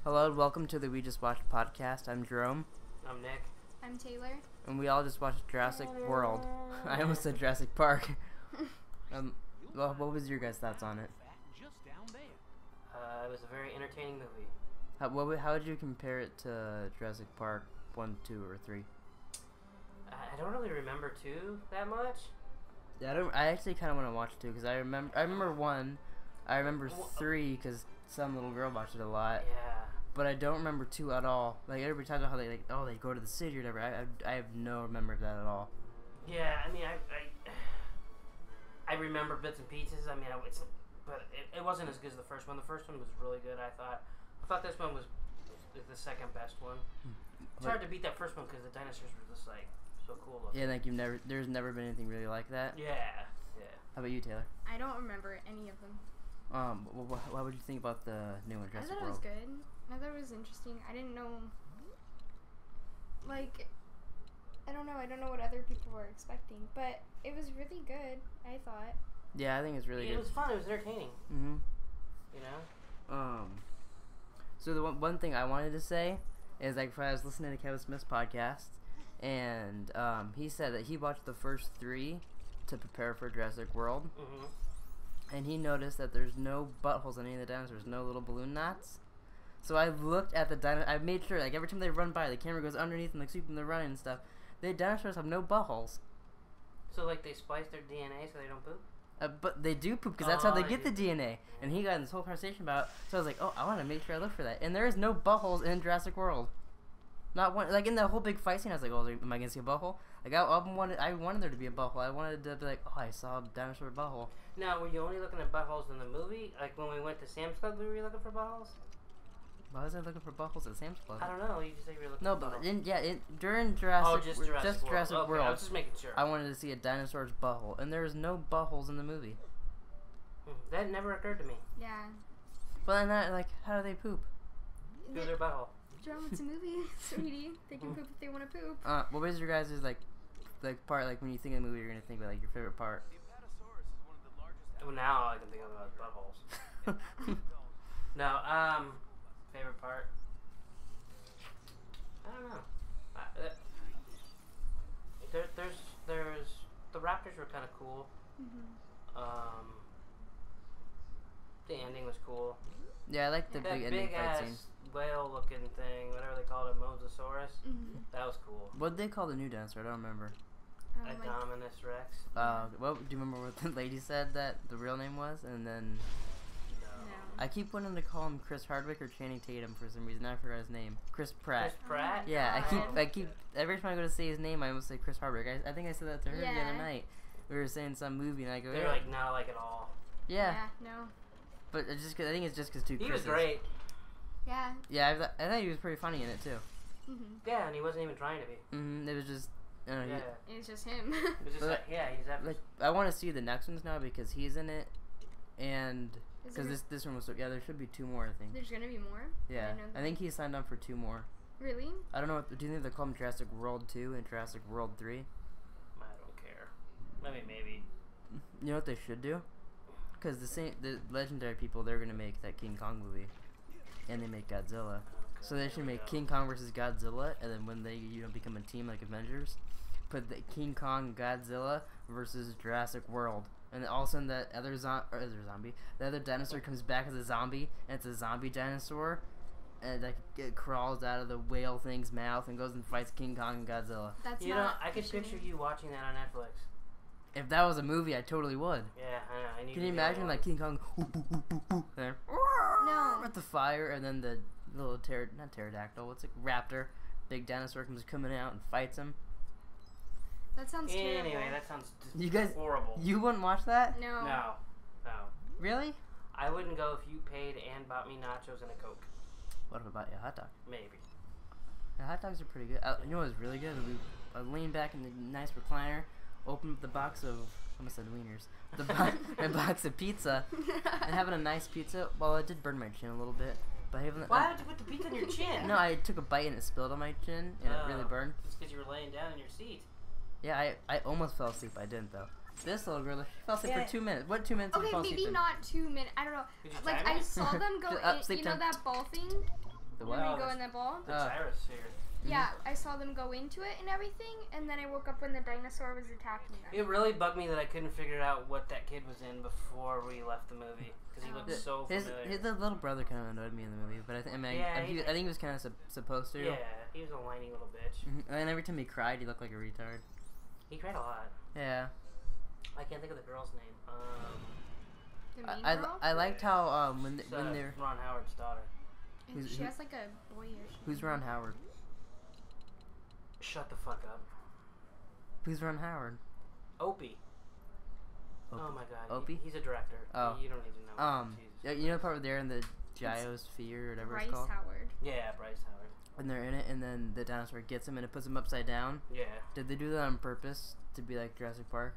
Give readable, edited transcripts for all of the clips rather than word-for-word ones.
Hello and welcome to the We Just Watched podcast. I'm Jerome. I'm Nick. I'm Taylor. And we all just watched Jurassic World. I almost said Jurassic Park. Well, what was your guys' thoughts on it? It was a very entertaining movie. How would you compare it to Jurassic Park 1, 2, or 3? I don't really remember 2 that much. Yeah, I actually kind of want to watch 2 because I remember 1. I remember 3 because some little girl watched it a lot. Yeah. But I don't remember 2 at all. Like everybody talks about how they they go to the city or whatever. I have no memory of that at all. Yeah, I mean, I remember bits and pieces. I mean, but it wasn't as good as the first one. The first one was really good. I thought this one was the second best one. It's hard to beat that first one because the dinosaurs were just like so cool looking. Yeah, like there's never been anything really like that. Yeah. How about you, Taylor? I don't remember any of them. What would you think about the new one, Jurassic World? I thought it was good. I thought it was interesting. I didn't know, I don't know what other people were expecting, but it was really good, I thought. Yeah, I think it's really good. It was fun. It was entertaining. Mm-hmm. You know? So the one thing I wanted to say is, like, I was listening to Kevin Smith's podcast, and he said that he watched the first 3 to prepare for Jurassic World. Mm-hmm. And he noticed that there's no buttholes on any of the dinosaurs, no little balloon knots. So I looked at the I made sure, like, every time they run by, the camera goes underneath and, like, sweeping them running and stuff. The dinosaurs have no buttholes. So, like, they splice their DNA so they don't poop? But they do poop, because that's how they get the DNA. And he got in this whole conversation about it. So I was like, oh, I want to make sure I look for that. And there is no buttholes in Jurassic World. Not one. Like, in the whole big fight scene, I was like, oh, am I going to see a butthole? Like, I wanted there to be a butthole. I wanted to be like, oh, I saw a dinosaur butthole. Now, were you only looking at buttholes in the movie? Like, when we went to Sam's Club, were you looking for buttholes? Why was I looking for buttholes at Sam's Club? I don't know. You just said you were looking for buttholes. During Jurassic World. Jurassic Okay, World. I was just making sure. I wanted to see a dinosaur's butthole, and there is no buttholes in the movie. That never occurred to me. Yeah. But then, how do they poop? Through their butthole. Jerome, it's a movie, sweetie. They can poop if they want to poop. What was your guys' part, like, when you think of the movie, you're gonna think about, like, your favorite part? Well, now I can think about buttholes. No, favorite part? I don't know. There's the raptors were kind of cool. Mm-hmm. The ending was cool. Yeah, I like the big ending fight scene. Whale-looking thing, whatever they called it, Mosasaurus. Mm-hmm. That was cool. What did they call the new dinosaur? I don't remember. Indominus Rex. Well, do you remember what the lady said that the real name was? And then No. I keep wanting to call him Chris Hardwick or Channing Tatum for some reason. I forgot his name. Chris Pratt. Chris Pratt? Yeah, I keep every time I go to say his name, I almost say Chris Hardwick. I think I said that to her the other night. We were saying some movie, and I go, They're like, not like at all. Yeah. No. But it's just 'cause, I think it's just because two Chris's. He was great. Yeah. Yeah, I thought he was pretty funny in it too. Mm-hmm. Yeah, and he wasn't even trying to be. It was just, It's just him. It was just he's that. Like, I want to see the next ones now because he's in it, and because this one was so. Yeah, there should be 2 more, I think. There's gonna be more. Yeah, I think he signed up for 2 more. Really? I don't know. Do you think they call them Jurassic World 2 and Jurassic World 3? I don't care. I mean, maybe. You know what they should do? Because the legendary people, they're gonna make that King Kong movie, and they make Godzilla. So they should make King Kong versus Godzilla, and then when they become a team like Avengers, put the King Kong Godzilla versus Jurassic World, and then all of a sudden the other dinosaur comes back as a zombie, and it's a zombie dinosaur, and it crawls out of the whale thing's mouth and goes and fights King Kong and Godzilla. I could picture you watching that on Netflix. If that was a movie, I totally would. Yeah, I know. Can you imagine like King Kong there? No. With the fire, and then the little not pterodactyl, what's it? Raptor, big dinosaur comes coming out and fights him. That sounds terrible. Anyway, that sounds just horrible. You wouldn't watch that? No. No. Really? I wouldn't go if you paid and bought me nachos and a Coke. What if I bought you a hot dog? Maybe. The hot dogs are pretty good. You know what was really good? I leaned back in the nice recliner, opened up the box of, I almost said wieners, my box of pizza, and having a nice pizza. Well, it did burn my chin a little bit, but why would you put the pizza on your chin? No, I took a bite and it spilled on my chin, and it really burned. It's because you were laying down in your seat. Yeah, I almost fell asleep. I didn't though. This little girl, she fell asleep for 2 minutes. What 2 minutes did you fall asleep maybe in? not 2 minutes. I don't know. Like, I saw them go in, you know that ball thing? The When what? we go in the ball. The gyrosphere. Yeah, I saw them go into it and everything, and then I woke up when the dinosaur was attacking them. It really bugged me that I couldn't figure out what that kid was in before we left the movie because he looked so familiar. His little brother kind of annoyed me in the movie, but I think I think he was kind of supposed to. Yeah, he was a whiny little bitch. And every time he cried, he looked like a retard. He cried a lot. Yeah. I can't think of the girl's name. The mean girl? I liked how when they're Ron Howard's daughter. And she has like a boyish. Who's Ron Howard? Shut the fuck up. Who's Ron Howard? Opie. Oh my god. Opie? He's a director. Oh. You don't need to know. Yeah, you know the part where they're in the gyrosphere or whatever Bryce it's called? Howard. Yeah, Bryce Howard. And they're in it, and then the dinosaur gets him and it puts him upside down. Yeah. Did they do that on purpose to be like Jurassic Park?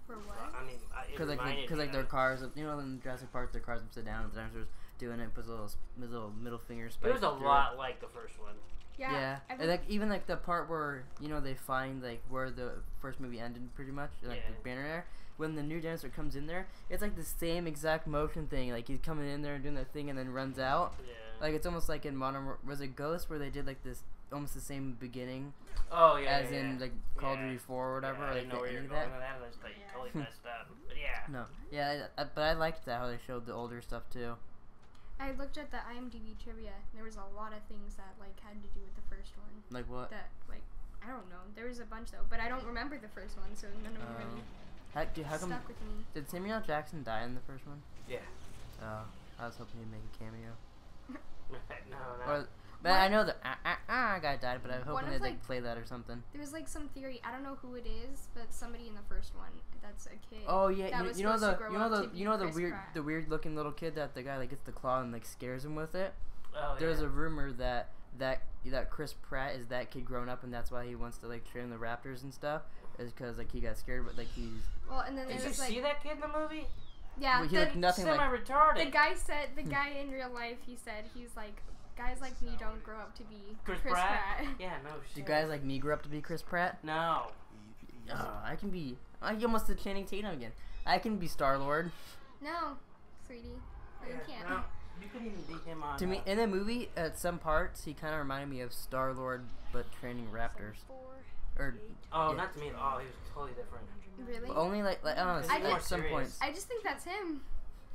For what? I mean, Because like their cars, you know, in Jurassic Park, their cars upside down, and the dinosaur's doing it, puts his little middle finger spike. It was a lot like the first one. Yeah. And like even like the part where they find like where the first movie ended pretty much, like the banner there. When the new dinosaur comes in there, it's like the same exact motion thing. Like he's coming in there and doing that thing and then runs out. Yeah. Like it's almost like in Modern was it Ghost where they did like this almost the same beginning. Oh yeah. As in like Call of Duty 4 or whatever. Yeah, I or, didn't know where you were going with that. I just thought you totally messed up. But yeah. No. Yeah, but I liked that how they showed the older stuff too. I looked at the IMDb trivia. There was a lot of things that like had to do with the first one. Like what? That like I don't know. There was a bunch though, but I don't remember the first one, so none of them really how come, stuck with me. did Samuel L. Jackson die in the first one? Yeah. Oh, I was hoping he'd make a cameo. No. But I know the guy died, but I was One hoping of, they'd like, play that or something. There was like some theory. I don't know who it is, but somebody in the first one that's a kid. Oh yeah, that was you know supposed to grow up to be Chris weird Pratt. the weird looking little kid that the guy like gets the claw and like scares him with it. Oh, There's a rumor that Chris Pratt is that kid grown up and that's why he wants to like train the raptors and stuff. Is because like he got scared, but like he's. Well, and then Did you there's like see that kid in the movie? yeah, He looked nothing like. Semi-retarded. the guy in real life, he's like guys like me don't grow up to be Chris Pratt. Pratt? Yeah, no shit. Do guys like me grow up to be Chris Pratt? No. Oh, I can be. I almost did Channing Tatum again. I can be Star-Lord. No, sweetie, no, you can't. No, you couldn't even beat him on. To me, in the movie, at some parts, he kind of reminded me of Star-Lord, but training raptors. Or not to me at all. He was totally different. Really? only like I don't know. At some points. I just think that's him.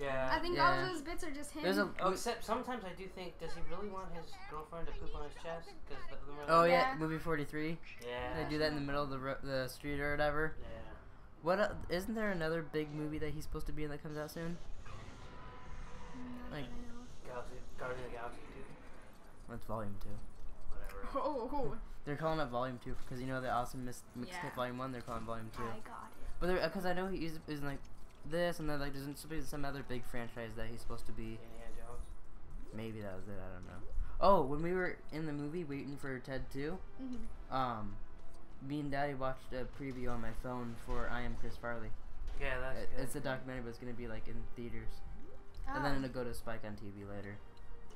Yeah. I think all of those bits are just him. There's a. Except sometimes I do think, does he really want his girlfriend to poop on his chest? Oh Yeah. yeah, movie 43. Yeah. They do that in the middle of the street or whatever. Yeah. What? Isn't there another big movie that he's supposed to be in that comes out soon? Like Guardian of the Galaxy 2. that's Volume 2. Whatever. Oh. They're calling it Volume 2 because you know the Awesome Mixtape Yeah. Volume 1. They're calling Volume 2. I got it. But because I know he's like this and then like there's supposed to be some other big franchise that he's supposed to be. Indiana Jones. Maybe that was it. I don't know. Oh, when we were in the movie waiting for Ted 2, me and Daddy watched a preview on my phone for I Am Chris Farley. Yeah, that's good. It's a documentary, but it's gonna be like in theaters, and then it'll go to Spike on TV later.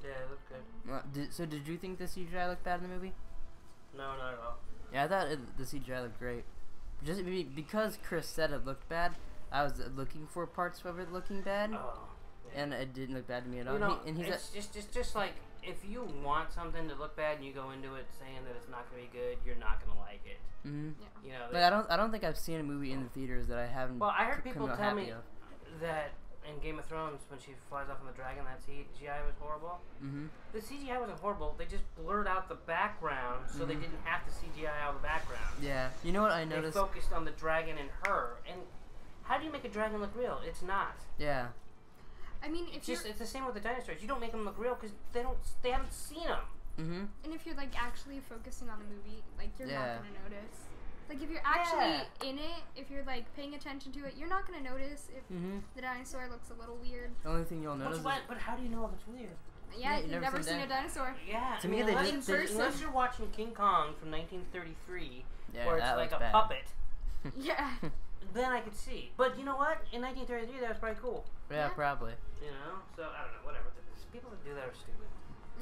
Yeah, it looked good. So did you think the CGI looked bad in the movie? No, not at all. Yeah, I thought the CGI looked great. Just because Chris said it looked bad, I was looking for parts of it looking bad, Oh. Yeah. and it didn't look bad to me at all. You know, He's it's just like if you want something to look bad and you go into it saying that it's not gonna be good, you're not gonna like it. mm-hmm. You know. But I don't think I've seen a movie in the theaters that I haven't. Well, I heard come people out tell happy me of. that in Game of Thrones when she flies off on the dragon, that CGI was horrible. Mm-hmm. The CGI wasn't horrible. They just blurred out the background, so they didn't have to CGI out the background. Yeah, you know what I noticed? They focused on the dragon and her. And how do you make a dragon look real? It's not. Yeah. I mean, if It's the same with the dinosaurs. You don't make them look real because they haven't seen them. Mm-hmm. and if you're like actually focusing on the movie, like you're Yeah. not gonna notice. Like if you're actually in it, if you're like paying attention to it, you're not gonna notice if the dinosaur looks a little weird. The only thing you'll notice. But how do you know if it's weird? Yeah, you've you've never never seen seen a dinosaur. Yeah. To me, they just- unless you're watching King Kong from 1933, Yeah, where it's that like looks a bad. puppet, Yeah. then I could see. But you know what? In 1933, that was probably cool. Yeah, probably. You know? So, I don't know. Whatever. People that do that are stupid.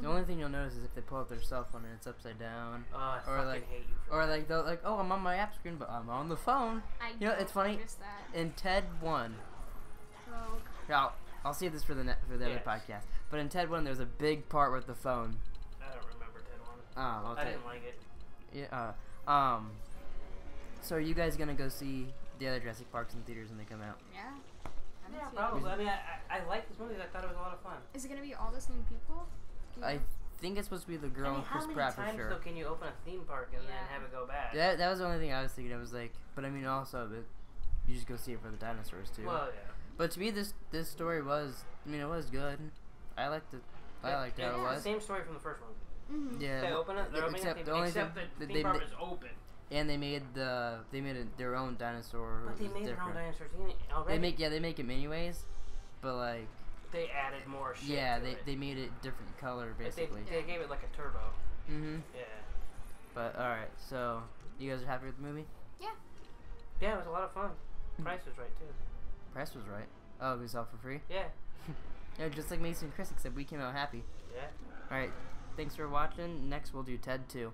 The only thing you'll notice is if they pull up their cell phone and it's upside down. Oh, I Or fucking like- hate you for Or that. like they'll like, oh, I'm on my app screen, but I'm on the phone. I You know, it's funny. noticed that. In Ted 1, Oh, now I'll save this for the other podcast. But in Ted 1, there's a big part with the phone. I don't remember Ted 1. I didn't like it. Yeah. So are you guys gonna go see the other Jurassic Parks in theaters when they come out? Yeah. Yeah, probably. I mean, I like this movie. I thought it was a lot of fun. Is it gonna be all the same people? I think it's supposed to be the girl and Chris Pratt for sure. How many times though can you open a theme park and then have it go bad? That was the only thing I was thinking. I was like, but I mean, also, you just go see it for the dinosaurs too. Well, yeah. But to me, this story was, I mean, it was good. I liked it. I liked how it was. Same story from the first one. Mm-hmm. Yeah. They open it. They're opening except the theme park is open. And they made their own dinosaur. But they made their own dinosaurs already. They make them anyways, but like. They added more shit. Yeah, to they made it different color basically. They gave it like a turbo. Mhm. Yeah. But all right, so you guys are happy with the movie? Yeah. Yeah, it was a lot of fun. Price was right too. Price was right. Oh, it was all for free. Yeah. Yeah, just like Mason and Chris, except we came out happy. Yeah. All right, thanks for watching. Next, we'll do Ted 2.